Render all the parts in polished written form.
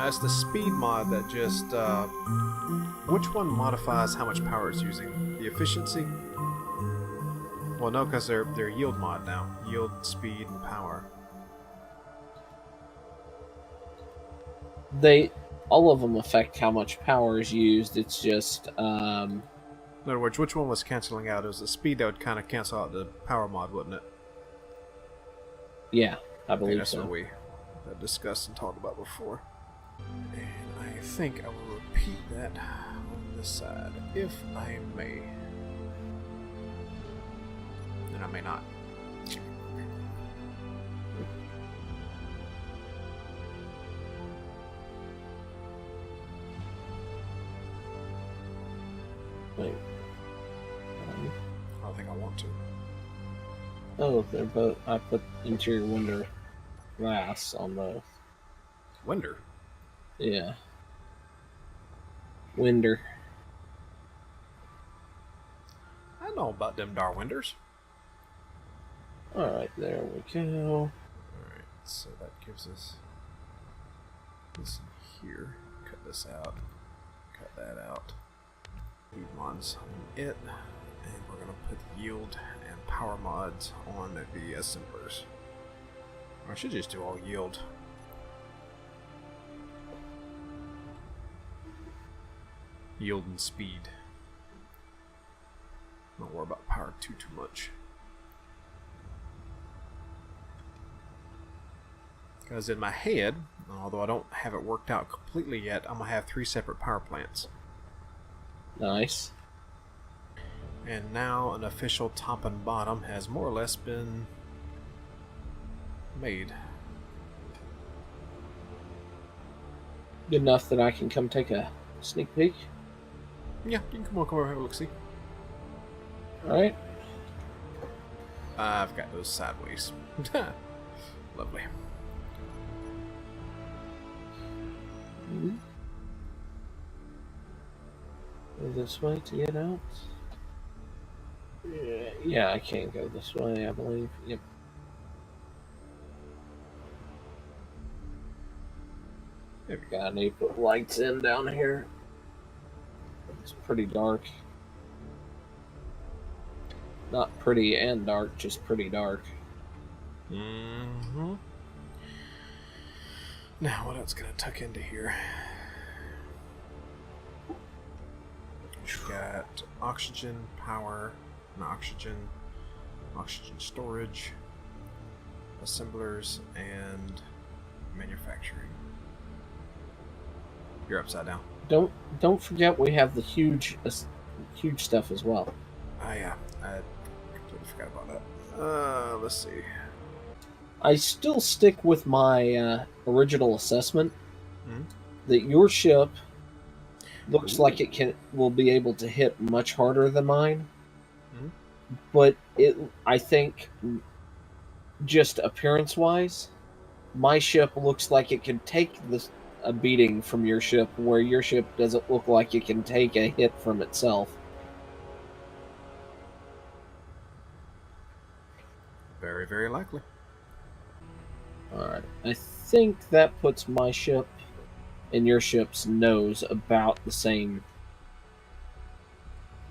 it's the speed mod that just. Which one modifies how much power it's using? The efficiency? Well, no, because they're yield mod now. Yield, speed, and power. All of them affect how much power is used. It's just In other words, which one was canceling out? It was the speed that would kind of cancel out the power mod, wouldn't it? yeah, I I think believe that's so. what we discussed and talked about before. And I think I will repeat that on this side, if I may. And I may not. Wait. I don't think I want to. Oh, they're both. I put interior window glass on both. Winder. Yeah. Winder. I know about them dar winders. Alright, there we go. Alright, so that gives us this in here. Cut this out. Cut that out. Leave mods on it. And we're going to put yield and power mods on the assemblers. Or I should just do all yield. Yield and speed. Don't worry about power too much. Because in my head, although I don't have it worked out completely yet, I'm going to have 3 separate power plants. Nice. And now an official top and bottom has more or less been made. Good enough that I can come take a sneak peek. Yeah, you can come over and have a look-see. Alright. I've got those sideways. Lovely. Go this way to get out. Yeah, I can't go this way, I believe. Yep. There we go. Gotta need to put lights in down here. It's pretty dark. Not pretty and dark, just pretty dark. Mm-hmm. Now, what else can I tuck into here? We've got oxygen, power, oxygen storage, assemblers, and manufacturing. You're upside down. Don't forget we have the huge stuff as well. Oh yeah, I completely forgot about that. Let's see. I still stick with my original assessment Hmm? that your ship looks like it will be able to hit much harder than mine. Mhm. But I think, just appearance-wise, my ship looks like it can take a beating from your ship, where your ship doesn't look like it can take a hit from itself. Very, very likely. Alright, I think that puts my ship and your ship's nose about the same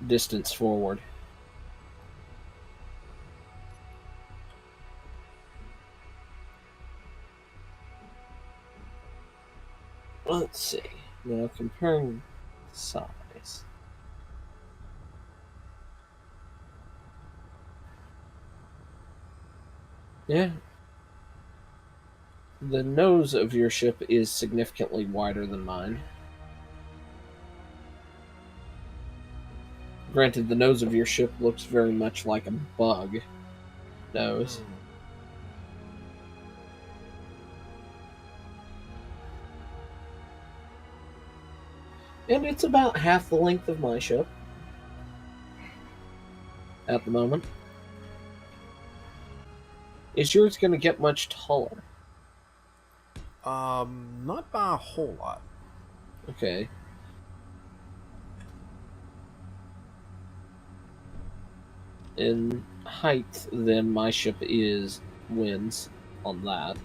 distance forward. Let's see. Now comparing size. Yeah. The nose of your ship is significantly wider than mine. Granted, the nose of your ship looks very much like a bug nose. And it's about half the length of my ship at the moment. Is yours going to get much taller? Not by a whole lot. Okay. In height, then my ship wins on that.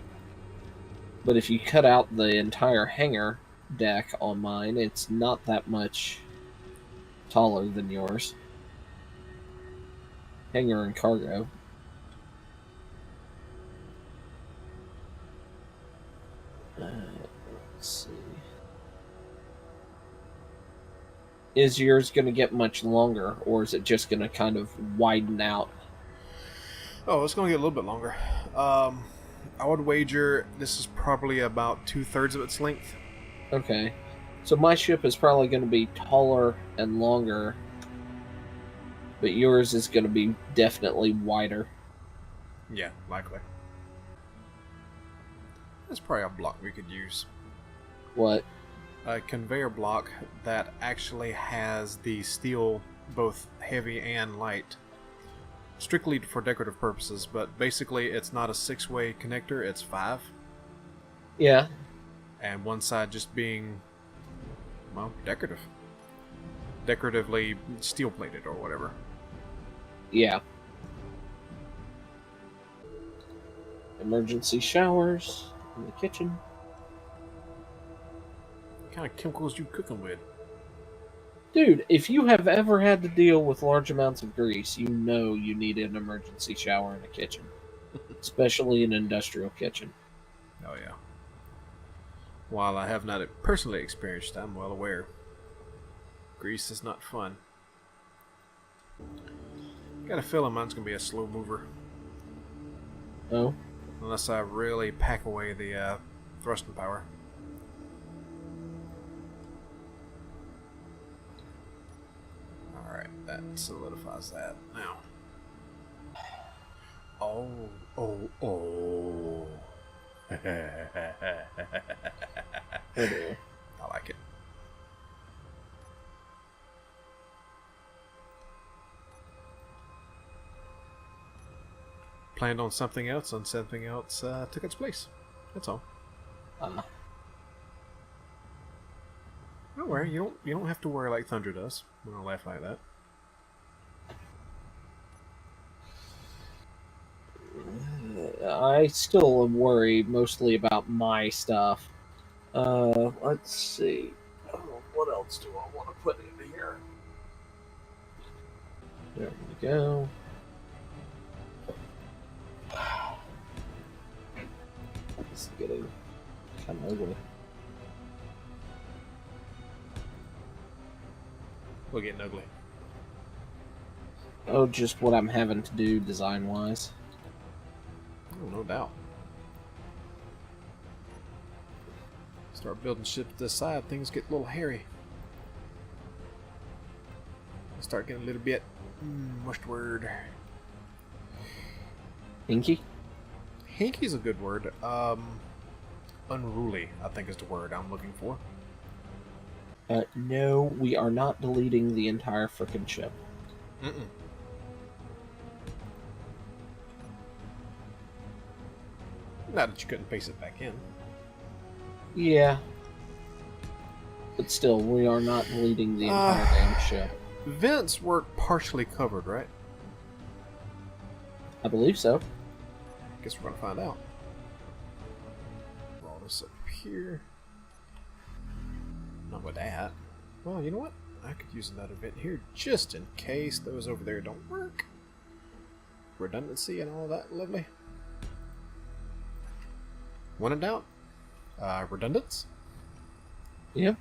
But if you cut out the entire hangar deck on mine, it's not that much taller than yours. Hangar and cargo. Let's see. Is yours going to get much longer, or is it just going to kind of widen out? Oh, it's going to get a little bit longer. I would wager this is probably about 2/3 of its length. Okay. So my ship is probably going to be taller and longer, but yours is going to be definitely wider. Yeah, likely. That's probably a block we could use. What? A conveyor block that actually has the steel, both heavy and light, strictly for decorative purposes, but basically it's not a 6-way connector, it's 5. Yeah. And one side just being, well, decorative. Decoratively steel plated or whatever. Yeah. Emergency showers in the kitchen. What kind of chemicals you cooking with? Dude, if you have ever had to deal with large amounts of grease, you know you need an emergency shower in a kitchen. Especially an industrial kitchen. Oh yeah. While I have not personally experienced, I'm well aware. Grease is not fun. Got a feeling mine's gonna be a slow mover. Oh? Unless I really pack away the thrusting power. Alright, that solidifies that. Now. Oh. Oh dear. I like it. Planned on something else, and something else took its place. That's all. Don't worry, you don't have to worry like Thunder does when I laugh like that. I still am worried mostly about my stuff. Let's see. Oh, what else do I want to put in here? There we go. It's getting kind of ugly. We're getting ugly. Oh, just what I'm having to do design-wise. Oh, no doubt. Start building ships this side, things get a little hairy. Start getting a little bit, what's the word? Hinky? Hinky's a good word. Unruly, I think is the word I'm looking for. No, we are not deleting the entire frickin' ship. Mm-mm. Not that you couldn't paste it back in. Yeah. But still, we are not deleting the entire damn ship. Vents were partially covered, right? I believe so. Guess we're gonna find out. Roll this up here. Not with that. Well, you know what? I could use another vent here just in case those over there don't work. Redundancy and all that, lovely. When in doubt, redundance. Yep.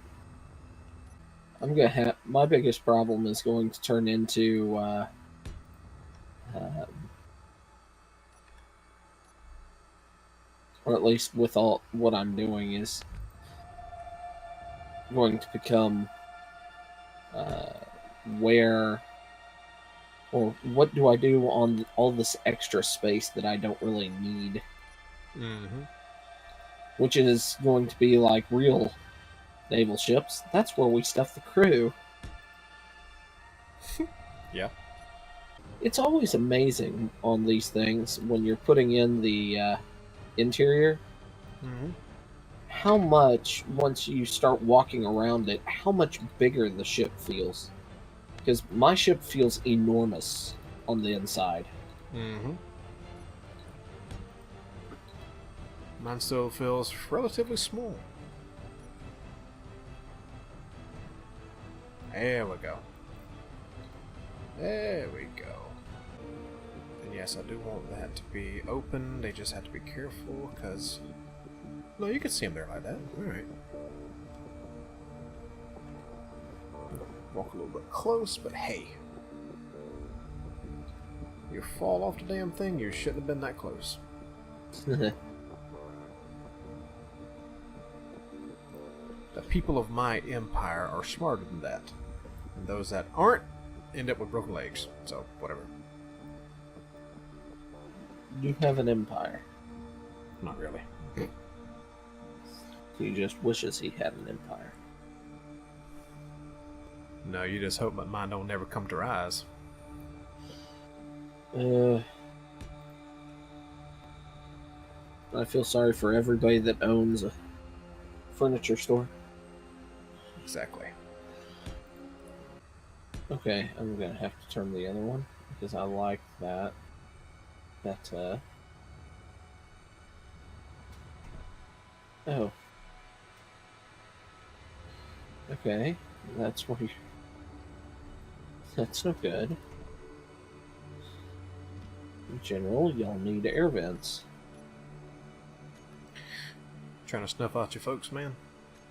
I'm gonna have my biggest problem is going to turn into or at least with all what I'm doing is going to become where or what do I do on all this extra space that I don't really need, which is going to be like real naval ships. That's where we stuff the crew. Yeah. It's always amazing on these things when you're putting in the interior, how much, once you start walking around it, how much bigger the ship feels. Because my ship feels enormous on the inside. Mine still feels relatively small. There we go. There we go. And yes, I do want that to be open. They just have to be careful, because... No, you can see them there like that. Alright. Walk a little bit close, but hey. You fall off the damn thing, you shouldn't have been that close. The people of my empire are smarter than that. And those that aren't end up with broken legs. So, whatever. You have an empire. Not really. He just wishes he had an empire. No, you just hope that mine don't never come to rise. I feel sorry for everybody that owns a furniture store. Exactly. Okay, I'm gonna have to turn the other one because I like that. Oh. Okay, that's where you... That's no good. In general, y'all need air vents. Trying to snuff out your folks, man?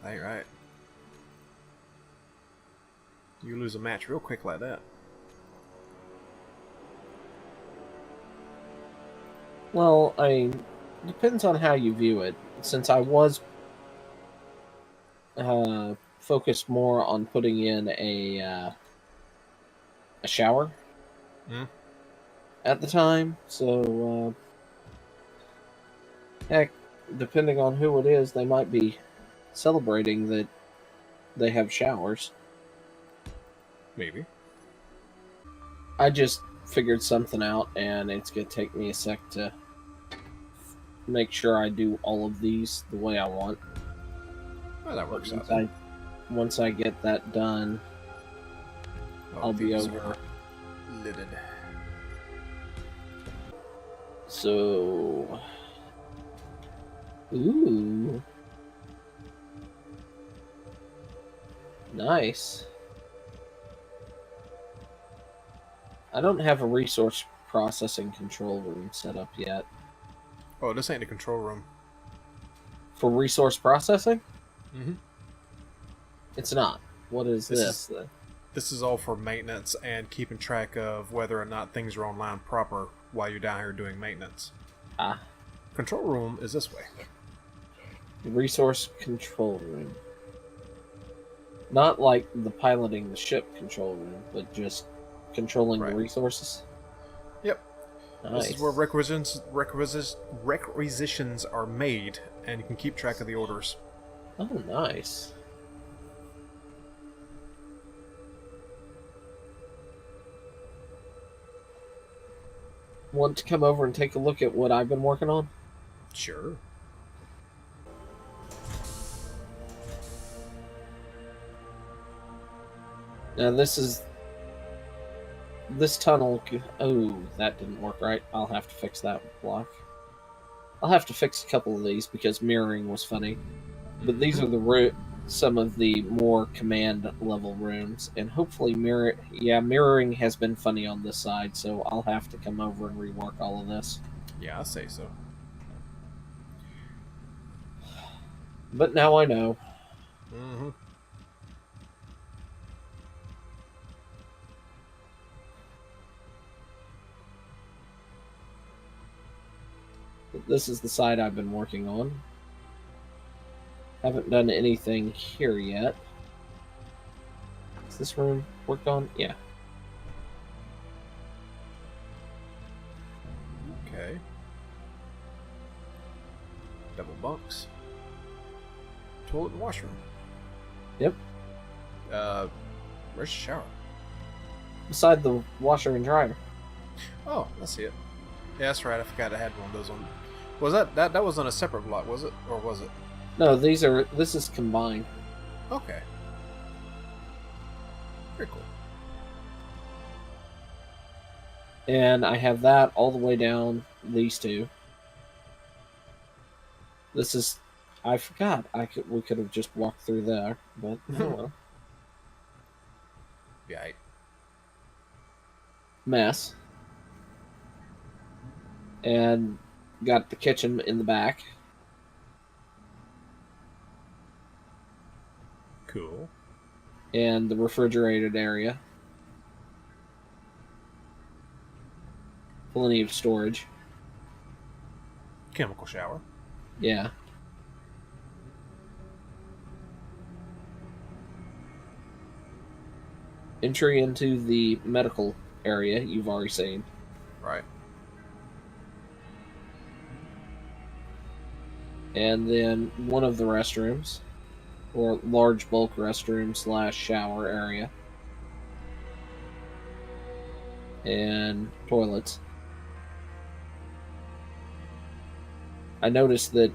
That ain't right. You lose a match real quick like that. Well, depends on how you view it. Since I was focused more on putting in a shower at the time, so heck, depending on who it is, they might be celebrating that they have showers. Maybe. I just figured something out, and it's going to take me a sec to make sure I do all of these the way I want. Well, that works out. Once I get that done, I'll be over. Lidded. So... Ooh. Nice. I don't have a resource processing control room set up yet. Oh, this ain't the control room. For resource processing? Mm-hmm. It's not. What is this? This is all for maintenance and keeping track of whether or not things are online proper while you're down here doing maintenance. Ah. Control room is this way. Resource control room. Not like the piloting the ship control room, but just controlling the resources. Yep. Nice. This is where requisitions are made, and you can keep track of the orders. Oh, nice. Want to come over and take a look at what I've been working on? Sure. Now this tunnel. Oh, that didn't work right. I'll have to fix that block. I'll have to fix a couple of these because mirroring was funny. But these are some of the more command level rooms, and hopefully mirroring has been funny on this side, so I'll have to come over and rework all of this. Yeah, I say so. But now I know. Mm-hmm. This is the side I've been working on. Haven't done anything here yet. Is this room worked on? Yeah. Okay. Double bunks. Toilet and washroom. Yep. Where's the shower? Beside the washer and dryer. Oh, I see it. Yeah, that's right. I forgot I had one of those on. Was that was on a separate block, was it? Or was it? No, this is combined. Okay. Very cool. And I have that all the way down these two. This is. I forgot. We could have just walked through there, but oh well. Yeah. Mess. And got the kitchen in the back. Cool. And the refrigerated area. Plenty of storage. Chemical shower. Yeah. Entry into the medical area you've already seen. Right. And then one of the restrooms, or large bulk restroom / shower area. And toilets. I noticed that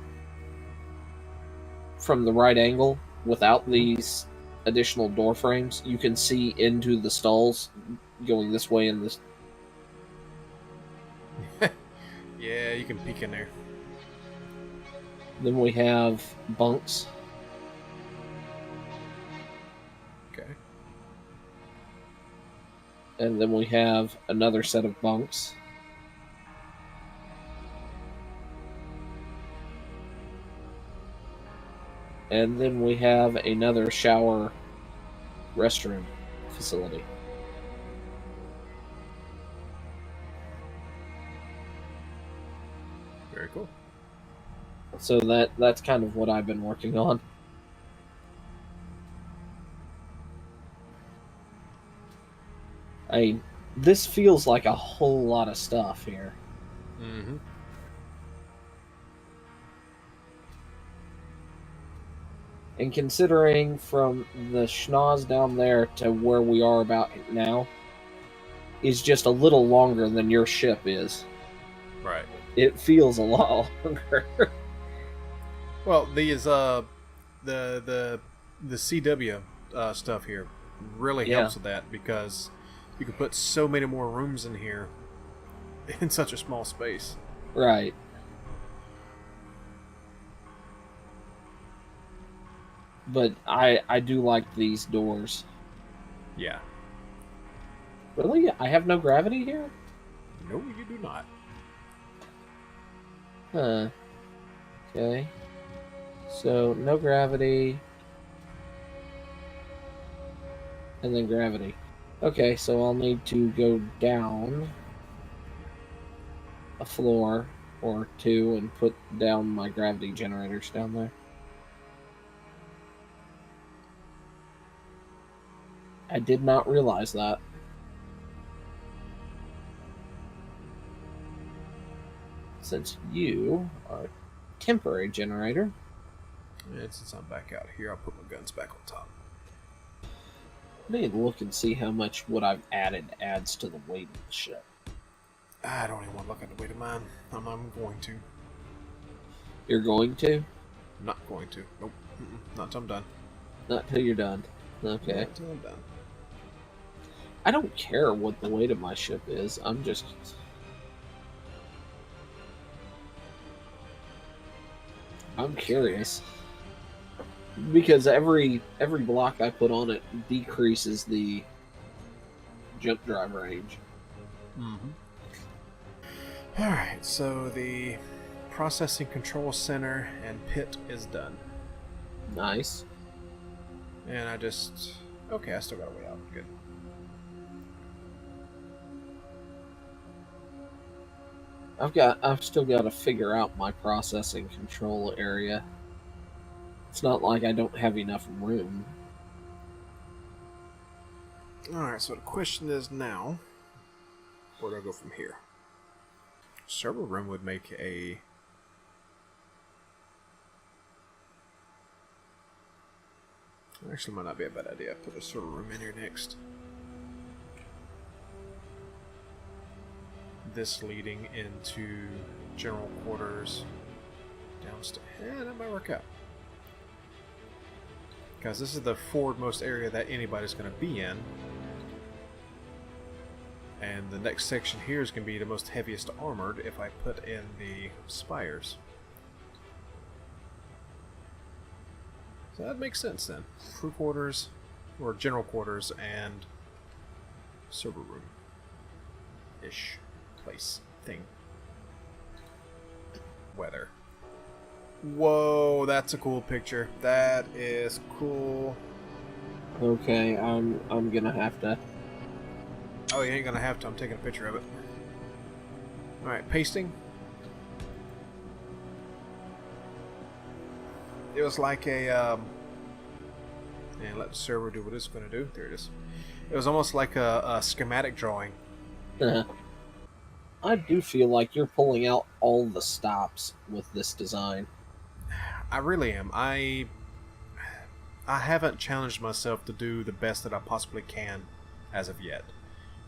from the right angle, without these additional door frames, you can see into the stalls going this way and this. Yeah, you can peek in there. Then we have bunks. Okay. And then we have another set of bunks. And then we have another shower restroom facility. Very cool. So that's kind of what I've been working on. This feels like a whole lot of stuff here. Mm-hmm. And considering from the schnoz down there to where we are about now is just a little longer than your ship is. Right. It feels a lot longer. Well, these the CW stuff here really helps with that, because you can put so many more rooms in here in such a small space. Right. But I do like these doors. Yeah. Really? I have no gravity here? No, you do not. Huh. Okay. So, no gravity. And then gravity. Okay, so I'll need to go down a floor or two and put down my gravity generators down there. I did not realize that. Since you are a temporary generator. And since I'm back out here, I'll put my guns back on top. I need to look and see how much what I've added adds to the weight of the ship. I don't even want to look at the weight of mine. I'm going to. You're going to? I'm not going to. Nope. Not till I'm done. Not till you're done. Okay. Not till I'm done. I don't care what the weight of my ship is. I'm just... I'm curious. Because every block I put on it decreases the jump drive range. Mm-hmm. Alright, so the processing control center and pit is done. Nice. And I just... Okay, I still got a way out. Good. I've still got to figure out my processing control area. It's not like I don't have enough room. Alright, so the question is now, where do I go from here? Server room would make a... Actually, might not be a bad idea. Put a server room in here next. This leading into general quarters downstairs. Yeah, that might work out. Because this is the forwardmost area that anybody's going to be in. And the next section here is going to be the most heaviest armored if I put in the spires. That makes sense then. Crew quarters, or general quarters, and server room. Ish. Place. Thing. Weather. Whoa, that's a cool picture. That is cool. Okay, I'm gonna have to. Oh, you ain't gonna have to. I'm taking a picture of it. Alright, pasting. It was like a, and let the server do what it's gonna do. There it is. It was almost like a schematic drawing. I do feel like you're pulling out all the stops with this design. I really am. I haven't challenged myself to do the best that I possibly can as of yet.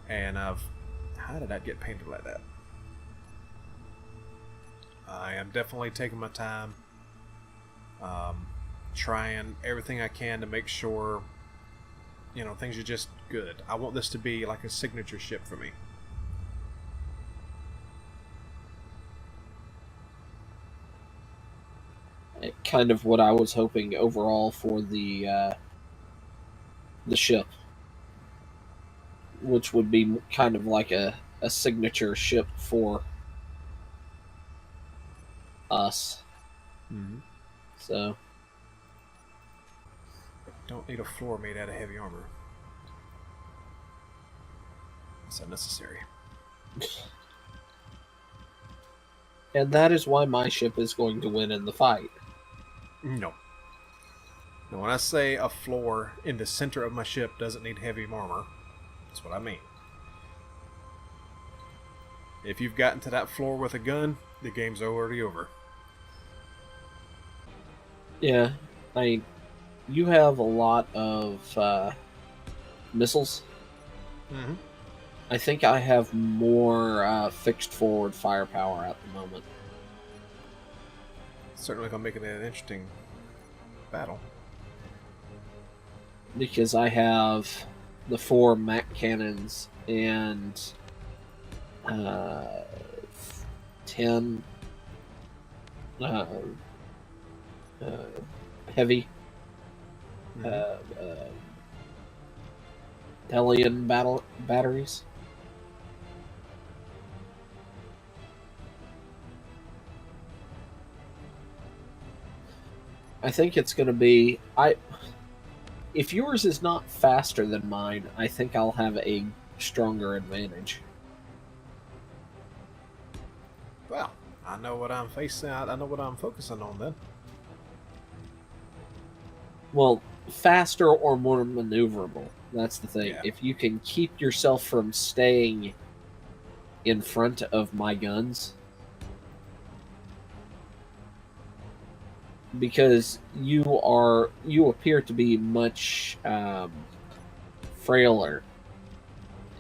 And how did that get painted like that? I am definitely taking my time, trying everything I can to make sure, you know, things are just good. I want this to be like a signature ship for me. Kind of what I was hoping overall for the ship, which would be kind of like a signature ship for us. Mm-hmm. So Don't need a floor made out of heavy armor. It's unnecessary. and that is why my ship is going to win in the fight. No. Now, when I say a floor in the center of my ship doesn't need heavy armor, that's what I mean. If you've gotten to that floor with a gun, the game's already over. Yeah, you have a lot of missiles. Mm-hmm. I think I have more fixed forward firepower at the moment. Certainly gonna make it an interesting battle. Because I have the 4 Mac cannons and 10 heavy Hellion batteries. I think it's going to be... If yours is not faster than mine, I think I'll have a stronger advantage. Well, I know what I'm facing. I know what I'm focusing on then. Well, faster or more maneuverable. That's the thing. Yeah. If you can keep yourself from staying in front of my guns, because you appear to be much frailer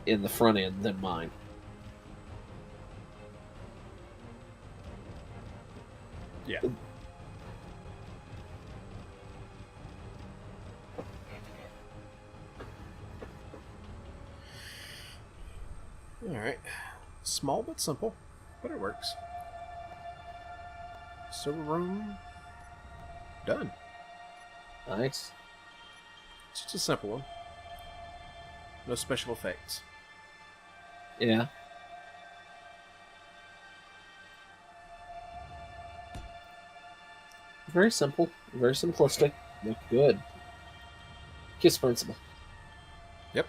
in the front end than mine. Yeah. Alright. Small but simple, but it works. Server room. Done. Nice. It's just a simple one. No special effects. Yeah. Very simple. Very simplistic. Look good. Kiss principle. Yep.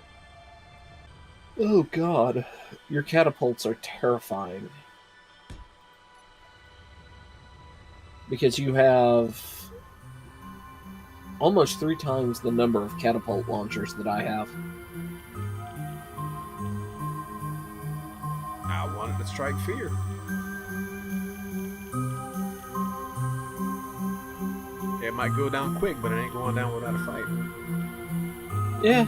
Oh god. Your catapults are terrifying. Because you have almost 3 times the number of catapult launchers that I have. I wanted to strike fear. It might go down quick, but it ain't going down without a fight. Yeah,